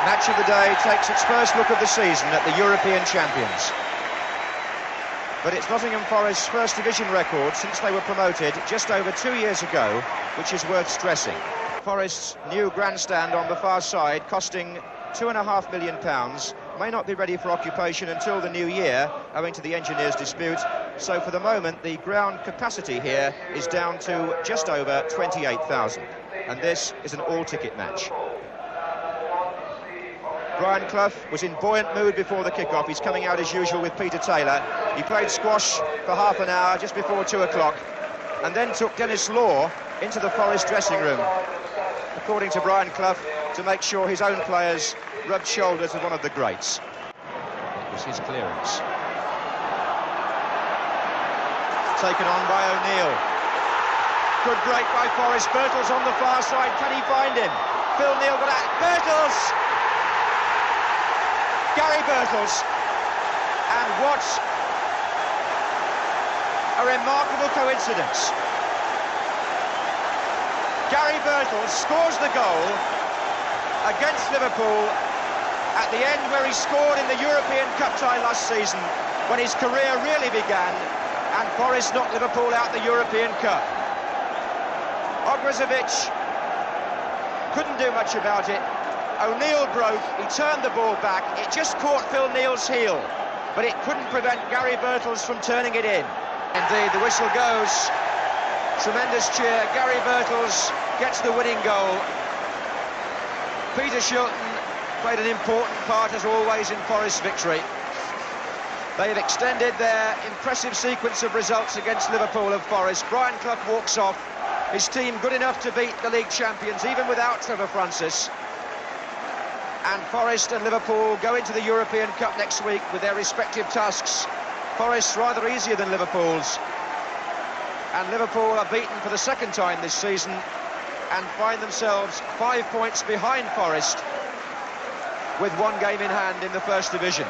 Match of the day takes its first look of the season at the European champions. But it's Nottingham Forest's first division record since they were promoted just over 2 years ago, which is worth stressing. Forest's new grandstand on the far side, costing £2.5 million, may not be ready for occupation until the new year, owing to the engineers' dispute. So for the moment, the ground capacity here is down to just over 28,000. And this is an all-ticket match. Brian Clough was in buoyant mood before the kick-off. He's coming out as usual with Peter Taylor. He played squash for half an hour just before 2 o'clock and then took Dennis Law into the Forest dressing room, according to Brian Clough, to make sure his own players rubbed shoulders with one of the greats. It was his clearance. Taken on by O'Neill. Good break by Forest. Birtles on the far side. Can he find him? Phil Neal got out. Birtles! Garry Birtles. And what a remarkable coincidence. Garry Birtles scores the goal against Liverpool at the end where he scored in the European Cup tie last season, when his career really began, and Forest knocked Liverpool out the European Cup. Obrazovic couldn't do much about it. O'Neill broke, he turned the ball back, it just caught Phil Neal's heel, but it couldn't prevent Garry Birtles from turning it in. Indeed, the whistle goes. Tremendous cheer. Garry Birtles gets the winning goal. Peter Shilton played an important part, as always, in Forest's victory. They've extended their impressive sequence of results against Liverpool of Forest. Brian Clough walks off. His team good enough to beat the league champions, even without Trevor Francis. And Forest and Liverpool go into the European Cup next week with their respective tasks. Forest's rather easier than Liverpool's. And Liverpool are beaten for the second time this season and find themselves 5 points behind Forest with one game in hand in the First Division.